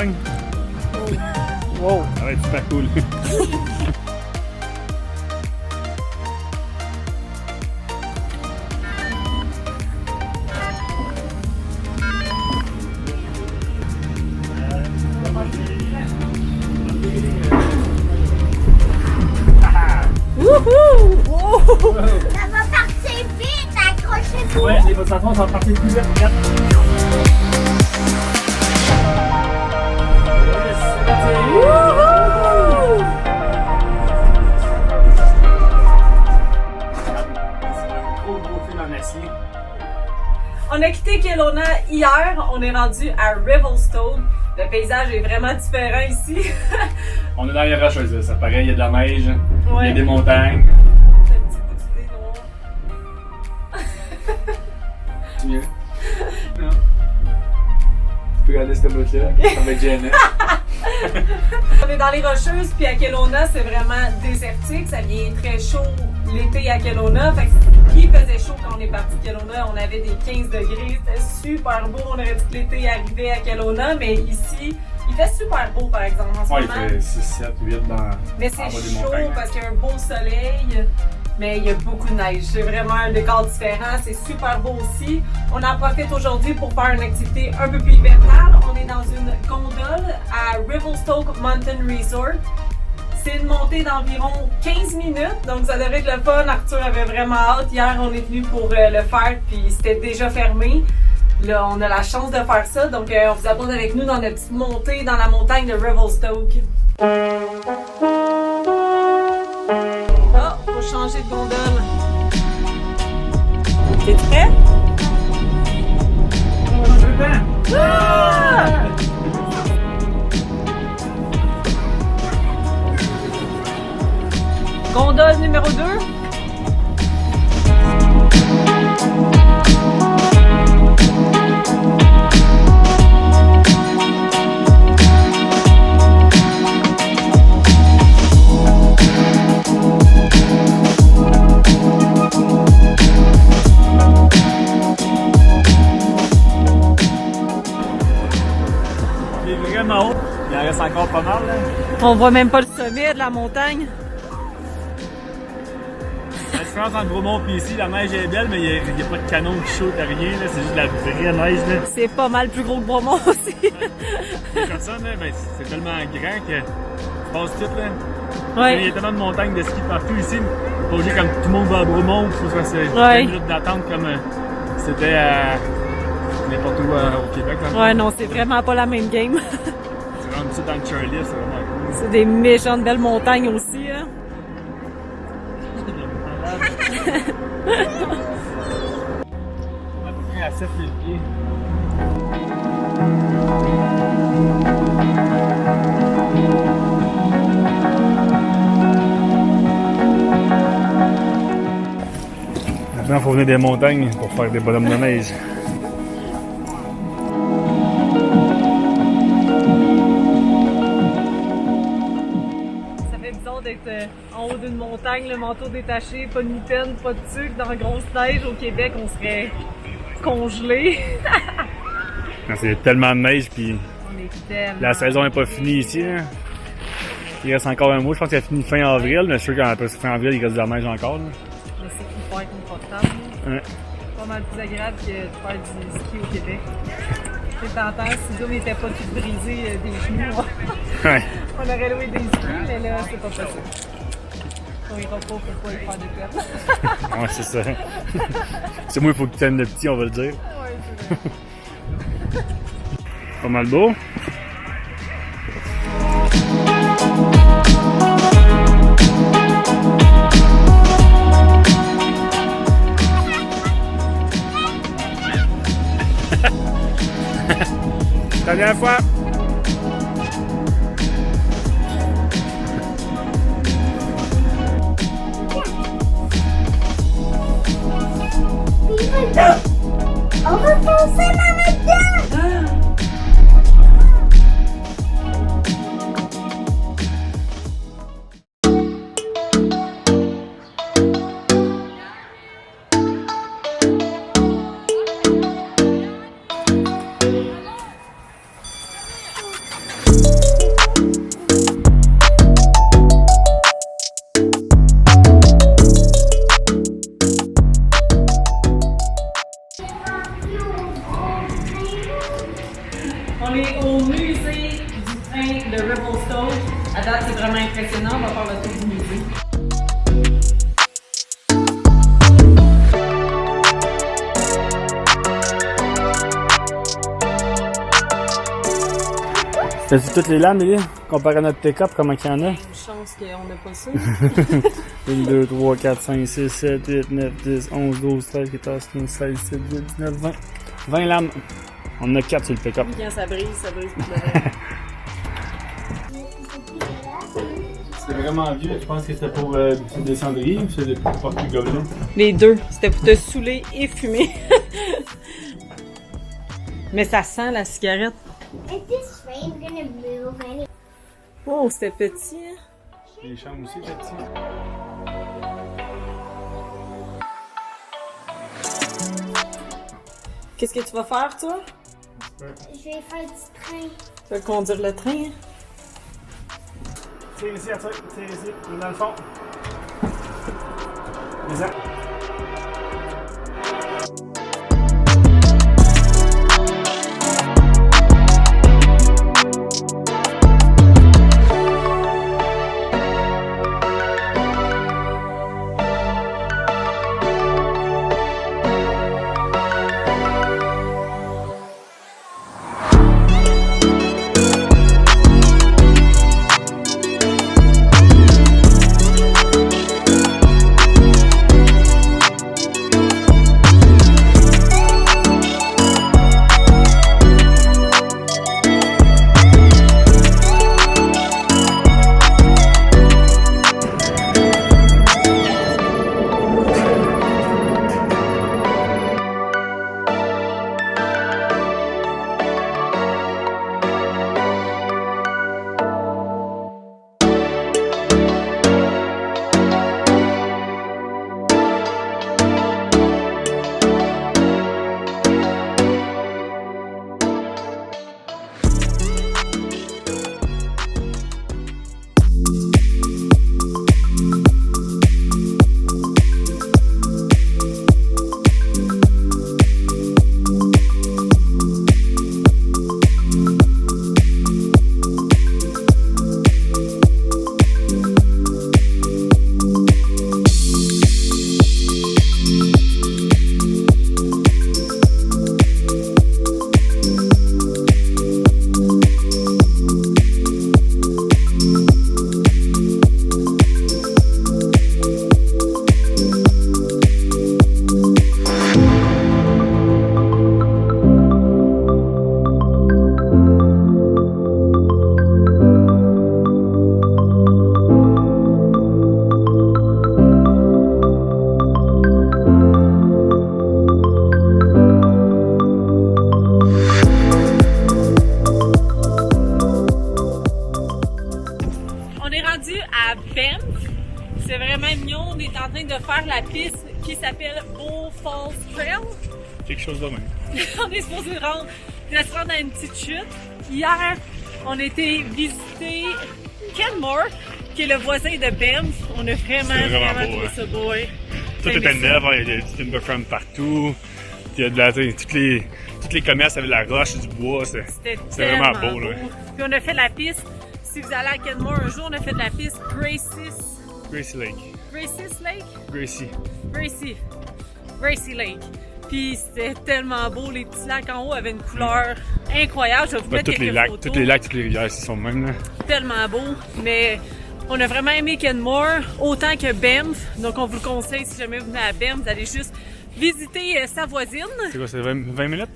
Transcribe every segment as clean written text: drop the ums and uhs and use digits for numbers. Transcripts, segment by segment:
montagne? Wow! Ça va être super cool. Wouhou! Ça va partir vite, accrochez-vous. Ouais, les votre enfants sont partis plus vite. Regarde. Yes, c'est parti. Wouhou! C'est un gros film en acier. On a quitté Kelowna hier, on est rendu à Revelstoke. Le paysage est vraiment différent ici. On est dans les rocheuses, ça paraît, il y a de la neige, il y Ouais. a des montagnes. C'est un petit bout d'idée noire. C'est mieux. Non. Tu peux regarder cette bout-là, ça va être gênant. On est dans les Rocheuses, puis à Kelowna, c'est vraiment désertique. Ça vient très chaud l'été à Kelowna. Fait que il faisait chaud quand on est parti de Kelowna. On avait des 15 degrés. C'était super beau. On aurait dit que l'été arrivait à Kelowna, mais ici, il fait super beau, par exemple, en ce Ouais, il moment. fait 6, 7, 8 dans Mais en bas c'est des chaud montagnes. parce qu'il y a un beau soleil, mais il y a beaucoup de neige. C'est vraiment un décor différent. C'est super beau aussi. On en profite aujourd'hui pour faire une activité un peu plus hivernale. On est dans une gondole à Revelstoke Mountain Resort. C'est une montée d'environ 15 minutes, donc ça devrait être le fun. Arthur avait vraiment hâte. Hier, on est venu pour le faire, puis c'était déjà fermé. Là, on a la chance de faire ça, donc on vous abonne avec nous dans notre petite montée dans la montagne de Revelstoke. Oh, faut changer de gondole. T'es prêt? Ah! Gondole numéro 2. Il est vraiment haut. Il en reste encore pas mal, là. On voit même pas le sommet de la montagne. La différence entre Bromont et ici, la neige est belle, mais il n'y a pas de canon qui chaute à rien, là. C'est juste de la vraie neige, là. C'est pas mal plus gros que Bromont aussi. Comme ça, là, ben, c'est tellement grand que tu passes tout, là. Il y Ouais. a tellement de montagnes de ski partout ici. Pas obligé comme tout le monde va à Bromont, il faut que c'est 20 minutes d'attente comme c'était à n'importe où au Québec. Là. Ouais, non, c'est vraiment pas la même game. C'est vraiment ça dans le Charlie, c'est vraiment cool. C'est des méchantes belles montagnes aussi, hein. On a à peu près à 7000 pieds. Maintenant, il faut venir des montagnes pour faire des bonhommes de neige. Ça fait bizarre d'être en haut d'une montagne, le manteau détaché, pas de mitaine, pas de tuque, dans la grosse neige. Au Québec, on serait congelé. C'est tellement de neige, puis On est tellement... la saison n'est pas finie ici. Là. Il reste encore un mois, je pense qu'elle finit fin avril, mais je suis sûr qu'après fin avril, il reste de la neige encore. Là. Mais c'est hyper confortable. Ouais. Pas mal plus agréable que de faire du ski au Québec. C'est tentant, si Zoom n'était pas tout brisé des genoux, Ouais. on aurait loué des skis, mais là, c'est pas possible. On ira pas pour pas y faire de peine. Ouais, c'est ça. C'est moi, il faut que tu aimes le petit, on va le dire. Ouais, c'est vrai. Pas mal beau. Dernière fois. On va foncer là-dedans. À date, c'est vraiment impressionnant. On va faire le tour du musée. T'as-tu toutes les lames, Élie? Comparé à notre pick-up, comment qu'il y en a? Une chance qu'on n'a pas ça. 1, 2, 3, 4, 5, 6, 7, 8, 9, 10, 11, 12, 13, 14, 15, 16, 17, 18, 19, 20. 20 lames. On en a 4 sur le pick-up. Quand ça brise pour le reste. C'est vraiment vieux. Je pense que c'était pour des cendriers ou c'était pour porter le gobelet? Les deux. C'était pour te saouler et fumer. Mais ça sent la cigarette. Is this train gonna move any? Oh, c'était petit. Hein? Les chambres aussi, petit. Qu'est-ce que tu vas faire, toi? Je vais faire du train. Tu vas conduire le train? Hein? Tire ici, Arthur. Tire ici. Dans le fond. Viens. C'est vraiment mignon. On est en train de faire la piste qui s'appelle Bow Falls Trail. Quelque chose de même. On est supposé se rendre à une petite chute. Hier, on était visiter Kenmore, qui est le voisin de Banff. On a vraiment beau, trouvé ça beau. Ouais. Tout était neuf, il y a des timber frame partout. Il y a de la, tous les commerces avaient de la roche et du bois. C'était vraiment beau. Là. Puis on a fait la piste. Si vous allez à Kenmore un jour, on a fait de la piste Gracie Lake. Gracie Lake. Puis c'était tellement beau, les petits lacs en haut avaient une couleur incroyable. Je vais vous mettre quelques photos. Tous les lacs, toutes les rivières ici sont mêmes. Là. Tellement beau, mais on a vraiment aimé Kenmore, autant que Banff. Donc on vous le conseille, si jamais vous venez à Banff, vous allez juste visiter sa voisine. C'est quoi, c'est 20 minutes?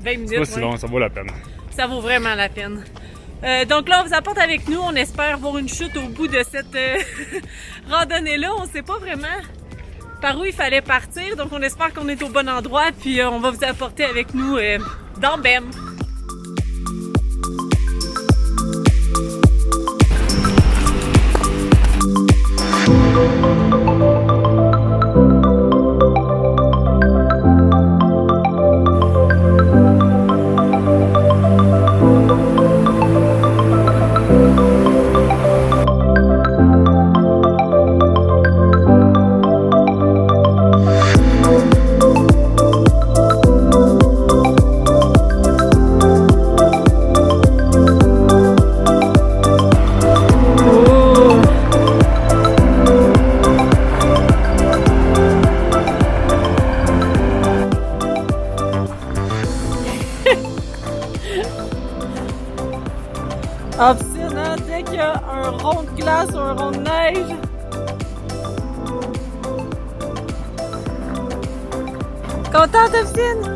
20 minutes, c'est pas si long, ça vaut la peine. Ça vaut vraiment la peine. Donc là, on vous apporte avec nous. On espère voir une chute au bout de cette randonnée-là. On ne sait pas vraiment par où il fallait partir. Donc on espère qu'on est au bon endroit. Puis on va vous apporter avec nous dans Banff. dès qu'il y a un rond de glace ou un rond de neige. Contente, Obstine?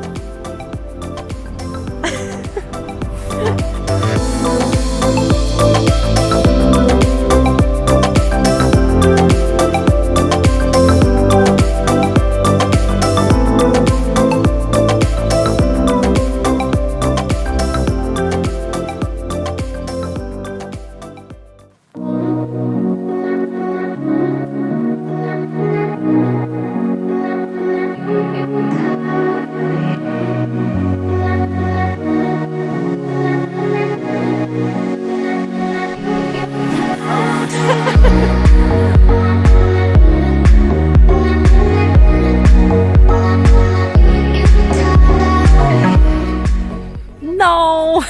Non!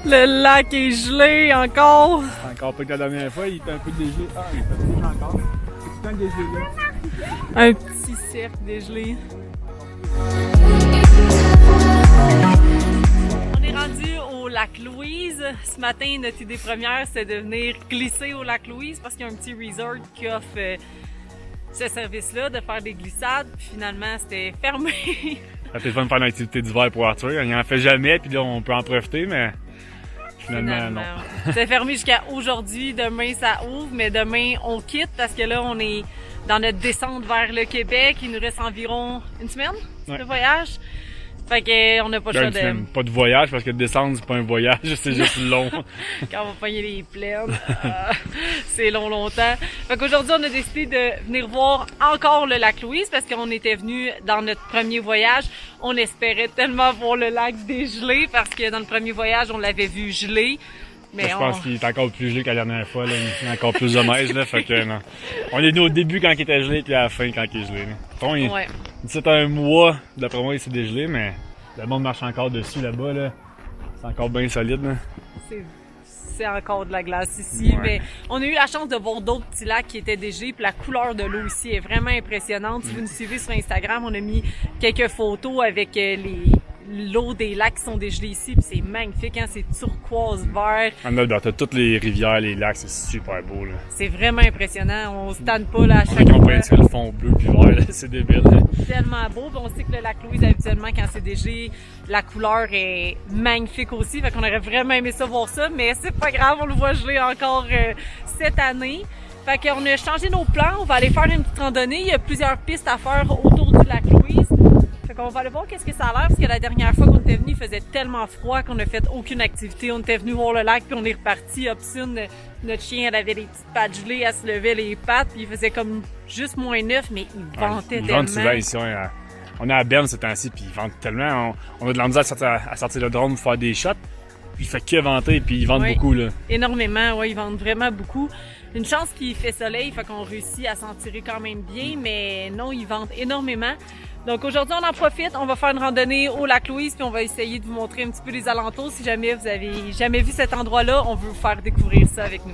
Le lac est gelé encore. Encore pas que la dernière fois, il était un peu dégelé. Ah, il était dégelé encore. C'est tout le temps dégelé là. Un petit cercle dégelé. On est rendu au lac Louise. Ce matin, notre idée première, c'est de venir glisser au lac Louise parce qu'il y a un petit resort qui offre ce service-là, de faire des glissades. Puis finalement, c'était fermé. C'était fun de faire une activité d'hiver pour Arthur. Il en fait jamais, puis là, on peut en profiter, mais finalement, non. C'est fermé jusqu'à aujourd'hui. Demain, ça ouvre, mais demain, on quitte parce que là, on est dans notre descente vers le Québec. Il nous reste environ une semaine de voyage. Fait qu'on n'a pas le choix de... Pas de voyage, parce que descendre, c'est pas un voyage, c'est juste long. Quand on va pogner les plaines, c'est longtemps. Fait qu'aujourd'hui, on a décidé de venir voir encore le lac Louise, parce qu'on était venu dans notre premier voyage. On espérait tellement voir le lac dégelé, parce que dans le premier voyage, on l'avait vu gelé. Mais je pense qu'il est encore plus gelé qu'à la dernière fois, là. Il y a encore plus de neige, là. Fait que, non. On est venu au début quand il était gelé, puis à la fin quand il est gelé, là. C'est un mois, d'après moi, il s'est dégelé, mais le monde marche encore dessus, là-bas, là. C'est encore bien solide, là. C'est encore de la glace ici, mais on a eu la chance de voir d'autres petits lacs qui étaient dégelés, puis la couleur de l'eau ici est vraiment impressionnante. Si vous nous suivez sur Instagram, on a mis quelques photos avec l'eau des lacs qui sont dégelés ici, puis c'est magnifique, hein? C'est turquoise vert. En Alberta, t'as toutes les rivières, les lacs, c'est super beau, là. C'est vraiment impressionnant, on se tanne pas là à chaque fois. On fois. le fond bleu puis vert, là, c'est débile. Là. Tellement beau, puis on sait que le lac Louise, habituellement, quand c'est dégelé, la couleur est magnifique aussi, fait qu'on aurait vraiment aimé ça voir ça, mais c'est pas grave, on le voit geler encore cette année. Fait qu'on a changé nos plans, on va aller faire une petite randonnée, il y a plusieurs pistes à faire autour du lac Louise. Fait qu'on va aller voir qu'est-ce que ça a l'air, parce que la dernière fois qu'on était venu, il faisait tellement froid qu'on a fait aucune activité. On était venu voir le lac, puis on est reparti. Hobson, notre chien, elle avait des petites pattes gelées, elle se levait les pattes, puis il faisait comme juste -9, mais il ventait tellement. Il vente souvent ici, on est à Berne ce temps-ci, puis il vente tellement. On a de la misère à sortir le drone pour faire des shots. Il fait que venter, puis il vente beaucoup, là. Énormément, ouais, ils vendent vraiment beaucoup. Une chance qu'il fait soleil, fait qu'on réussit à s'en tirer quand même bien, mais non, ils vendent énormément. Donc aujourd'hui, on en profite, on va faire une randonnée au lac Louise, puis on va essayer de vous montrer un petit peu les alentours. Si jamais vous avez jamais vu cet endroit-là, on veut vous faire découvrir ça avec nous.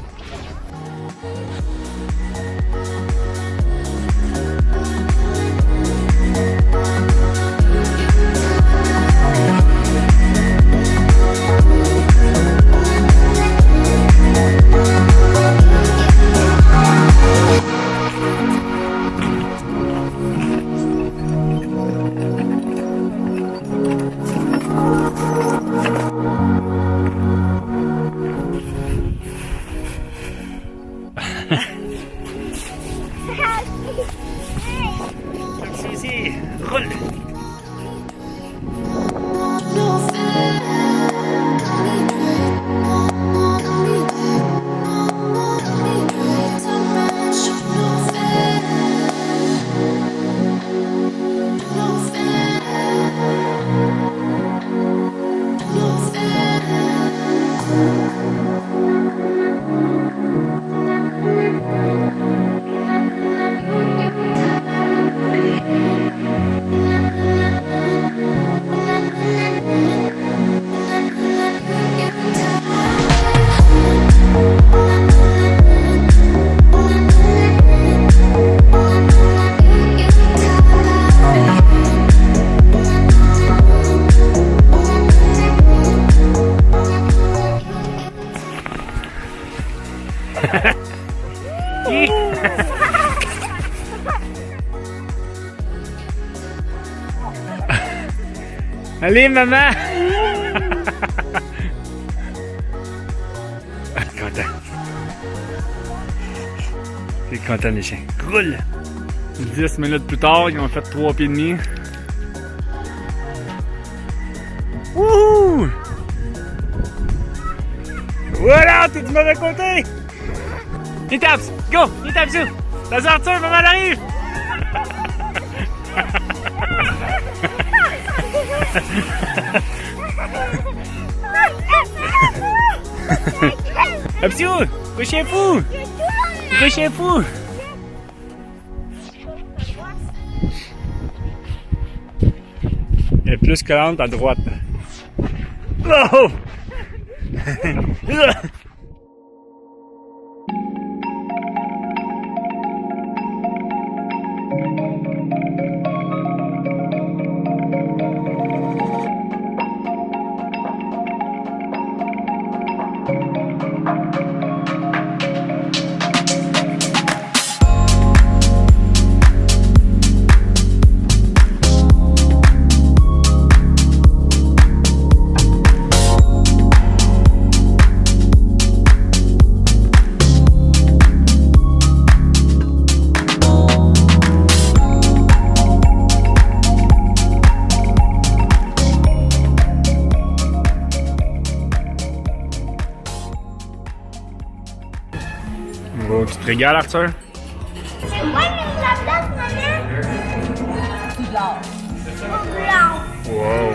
Roule! Allez, maman! Content. C'est content, les chiens. Cool! 10 minutes plus tard, ils ont fait 3 pieds et demi. Wouhou! Voilà, t'es du mauvais côté! Il tape! Go! Il tape dessus! La sortie, maman arrive! Absou! Couchez fou! Couchez fou! Elle est plus collante à droite. Oh! Bon, tu te régales, Arthur? C'est moi qui la place, maman. Poudlard. Wow!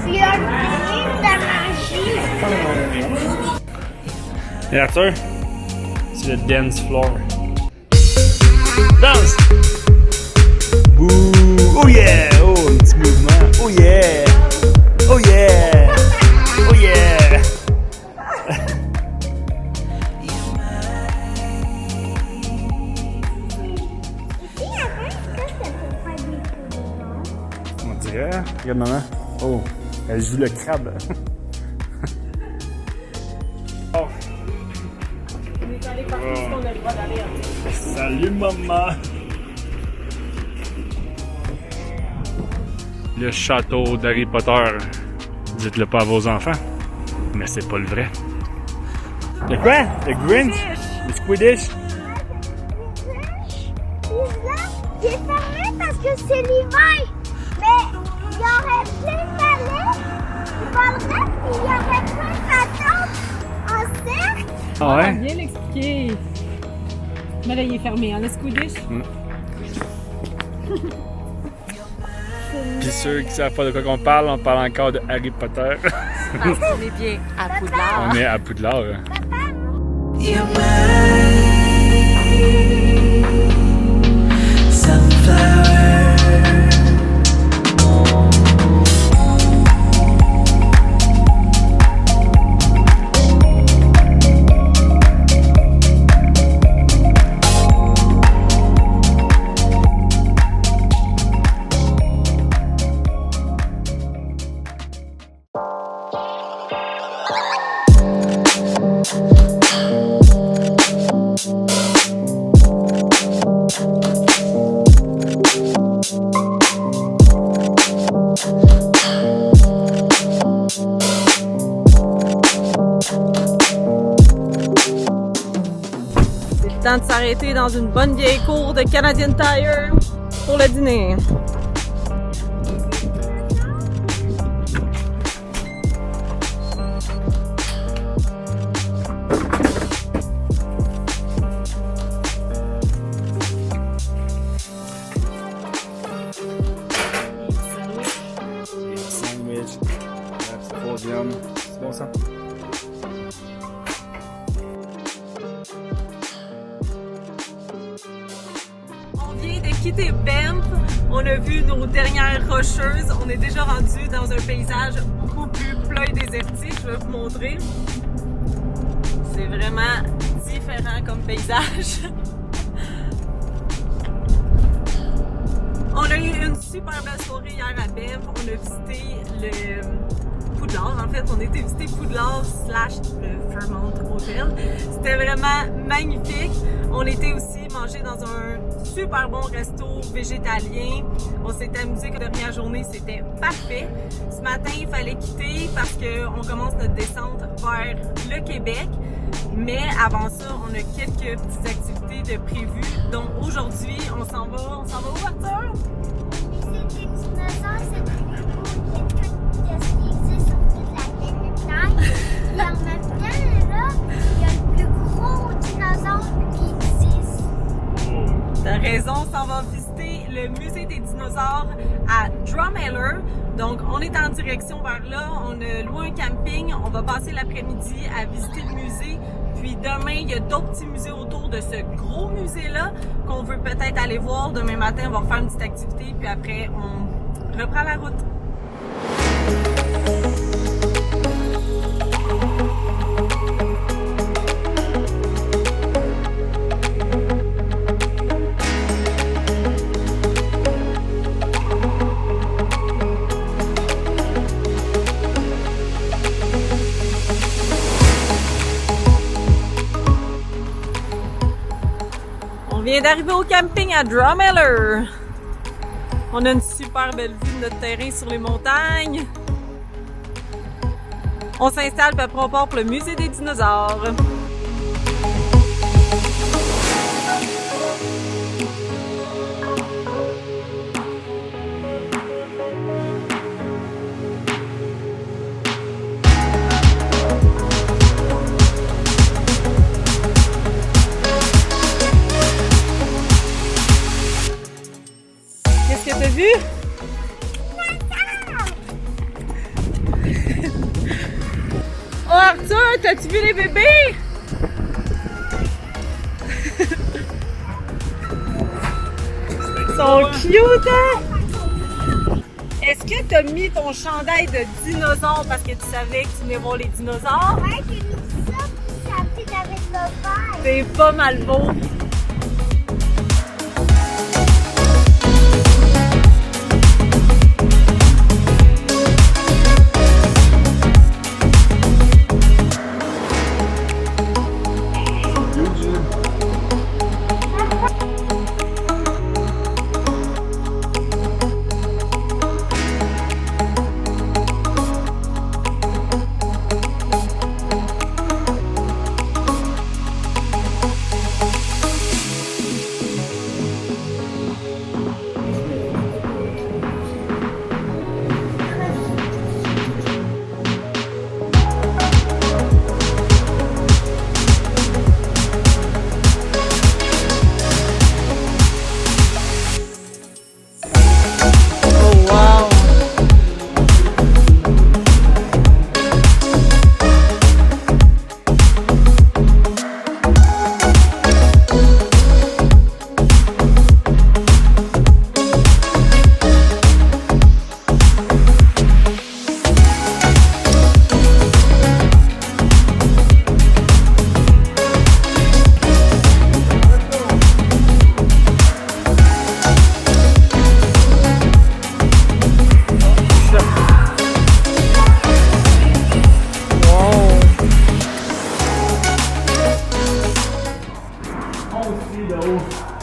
Il y a le de magie. Et Arthur? C'est le dance floor. Danse! Ouh! Oh yeah! Oh, un petit mouvement! Oh yeah! Oh yeah! Oh yeah! On dirait, regarde maman. Oh, elle joue le crabe. Oh. On est allé partout ce qu'on a le droit d'aller. Salut maman! Le château d'Harry Potter. Dites-le pas à vos enfants. Mais c'est pas le vrai. Le quoi? Le Grinch? Le Squidish? J'ai fermé parce que c'est l'hiver. Mais il y aurait plein d'allées. Il y aurait plein d'attentes en cercle. Ah ouais? Bien l'expliquer. Mais là, il est fermé, hein, le Squidish. Pis ceux qui savent pas de quoi qu'on parle, on parle encore de Harry Potter. Parce qu'on est bien à Poudlard. On est à Poudlard. You're my sunflower. Temps de s'arrêter dans une bonne vieille cour de Canadian Tire pour le dîner. Sandwich. C'est troisième. C'est bon ça? On vient de quitter Banff, on a vu nos dernières rocheuses, on est déjà rendu dans un paysage beaucoup plus plat et désertique, je vais vous montrer. C'est vraiment différent comme paysage. On a eu une super belle soirée hier à Banff, on a visité le Poudlard, en fait on était visiter Poudlard / le Fairmont Rochelle. C'était vraiment magnifique. On était aussi mangé dans un super bon resto végétalien. On s'est amusé que la dernière journée, c'était parfait. Ce matin, il fallait quitter parce qu'on commence notre descente vers le Québec. Mais avant ça, on a quelques petites activités de prévues. Donc aujourd'hui, on s'en va où, Arthur? C'est des dinosaures, c'est le plus beau de tout ce qui existe sur toute la planète Terre. Et en même temps, là, il y a le plus gros dinosaure qui existe. T'as raison, on s'en va visiter le musée des dinosaures à Drumheller. Donc, on est en direction vers là. On a loué un camping. On va passer l'après-midi à visiter le musée. Puis demain, il y a d'autres petits musées autour de ce gros musée-là qu'on veut peut-être aller voir. Demain matin, on va refaire une petite activité. Puis après, on reprend la route. On vient d'arriver au camping à Drumheller. On a une super belle vue de notre terrain sur les montagnes. On s'installe puis après on part pour le musée des dinosaures. Qu'est-ce que t'as vu? Oh Arthur, t'as-tu vu les bébés? Ils sont cute, hein? Est-ce que t'as mis ton chandail de dinosaure parce que tu savais que tu venais voir les dinosaures? Ouais, j'ai mis ça, puis ça fit avec le verre. C'est pas mal beau.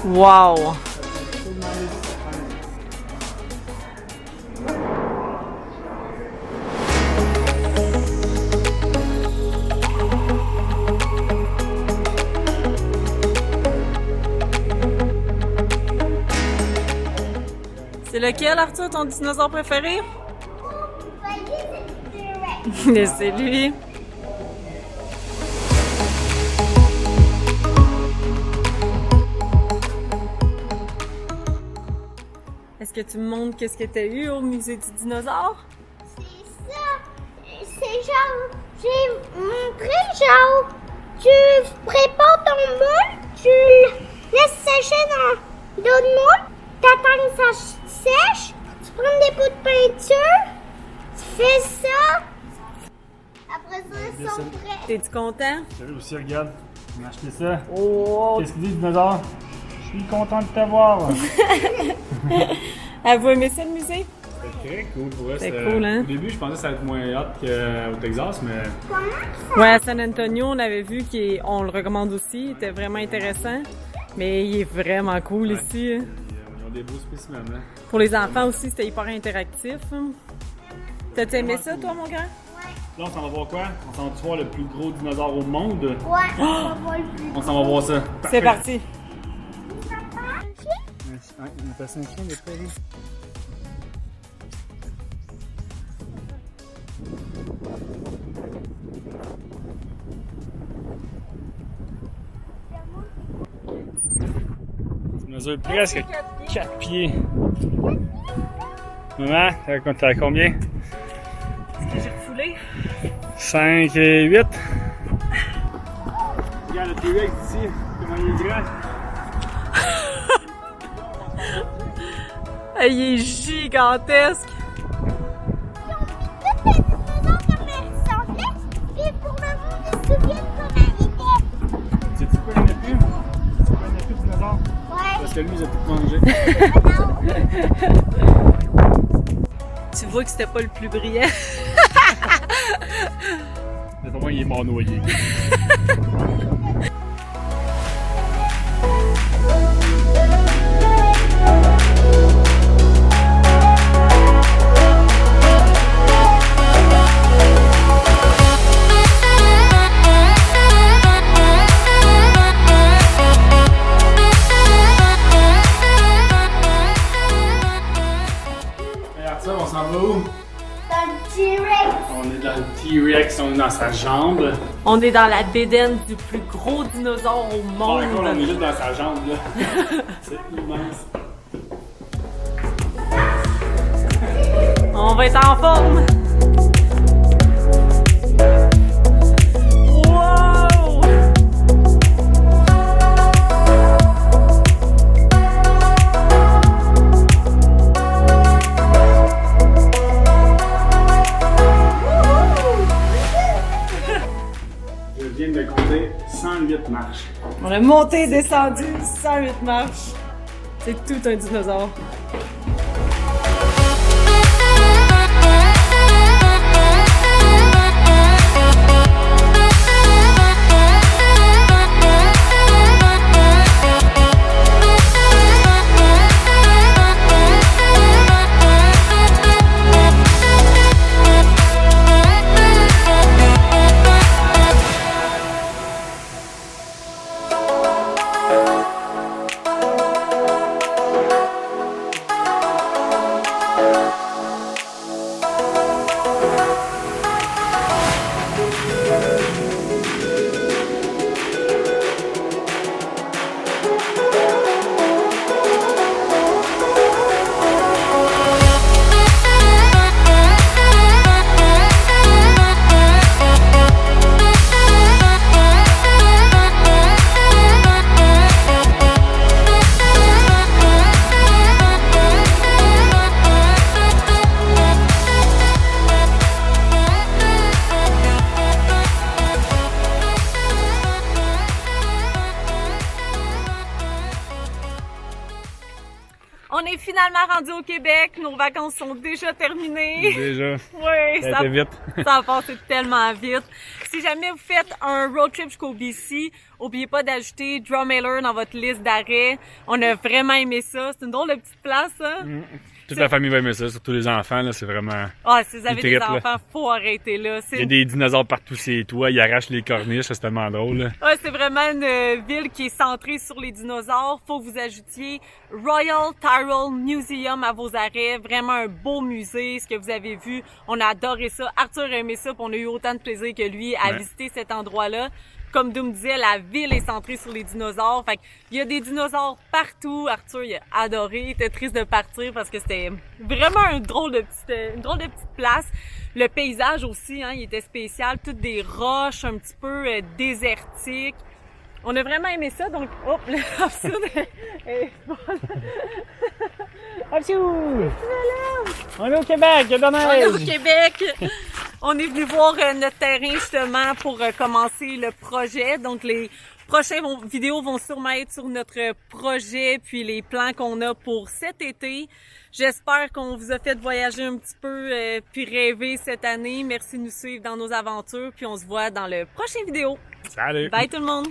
Wow! C'est lequel, Arthur, ton dinosaure préféré? C'est lui. Est-ce que tu me montres qu'est-ce que tu as eu au musée du dinosaure? C'est ça. C'est genre, j'ai montré genre, tu prépares ton moule, tu le laisses sécher dans l'eau de moule, t'attends que ça sèche, tu prends des bouts de peinture, tu fais ça. Après ça, ils sont prêts. T'es-tu content? Salut aussi, regarde. On a acheté ça. Oh! Qu'est-ce qu'il dit, dinosaure? Je suis content de te voir. Avez-vous aimé ça, le musée? C'était très cool pour eux. C'était cool, hein? Au début, je pensais que ça allait être moins hot qu'au Texas, mais Ouais, à San Antonio, on avait vu qu'on le recommande aussi. Il était vraiment intéressant. Mais il est vraiment cool ici. Hein. ils ont des beaux spécimens. Hein? Pour les enfants aussi, c'était hyper interactif. Hein. T'as-tu aimé ça, toi, mon grand? Là, on s'en va voir quoi? On s'en va voir le plus gros dinosaure au monde. Ouais, on va voir le plus. On s'en va voir ça. C'est parti. On a passé un chien de près, là. Ça mesure presque 4 pieds. Maman, t'as combien? Est-ce que j'ai refoulé? 5 et 8. Regarde le T-Rex ici, comment il est grand. Il est gigantesque. Tous les dinosaures comme ils semblaient, puis pour le monde, ils se souviennent comment il Sais-tu quoi, il n'y en a plus? C'est quoi, il n'y en a plus de dinosaures? était. Parce que lui, il a tout mangé. Tu vois que c'était pas le plus brillant. Mais pour moi, il est mort noyé. Regarde ça, on s'en va où? Dans le T-Rex. On est dans le T-Rex, on est dans sa jambe. On est dans la bédaine du plus gros dinosaure au Par contre, on est monde. juste dans sa jambe, là. C'est immense. On va être en forme. Wow! Je viens de compter 108 marches. On a monté, descendu, 108 marches. C'est tout un dinosaure. On est finalement rendu au Québec. Nos vacances sont déjà terminées. Déjà. Oui, Ça a été vite. ça a passé tellement vite. Si jamais vous faites un road trip jusqu'au BC, n'oubliez pas d'ajouter Drumheller dans votre liste d'arrêts. On a vraiment aimé ça. C'est une drôle de petite place, hein? Toute la famille va aimer ça, surtout les enfants, là, c'est vraiment... Ah, si vous avez des trippent, là. enfants, faut arrêter là. Il y a des dinosaures partout sur les toits, ils arrachent les corniches, c'est tellement drôle, là. Ouais, c'est vraiment une ville qui est centrée sur les dinosaures. Faut que vous ajoutiez Royal Tyrrell Museum à vos arrêts. Vraiment un beau musée, ce que vous avez vu. On a adoré ça. Arthur a aimé ça, puis on a eu autant de plaisir que lui à visiter cet endroit-là. Comme Doom disait, la ville est centrée sur les dinosaures. Fait qu'il y a des dinosaures partout. Arthur, il a adoré. Il était triste de partir parce que c'était vraiment une drôle de petite place. Le paysage aussi, hein, il était spécial. Toutes des roches un petit peu désertiques. On a vraiment aimé ça. Donc, hop, l'option est bonne. On est au Québec, il y a de la On est au neige! Québec. On est venu voir notre terrain justement pour commencer le projet. Donc les prochaines vidéos vont sûrement être sur notre projet puis les plans qu'on a pour cet été. J'espère qu'on vous a fait voyager un petit peu puis rêver cette année. Merci de nous suivre dans nos aventures puis on se voit dans le prochain vidéo. Salut! Bye tout le monde!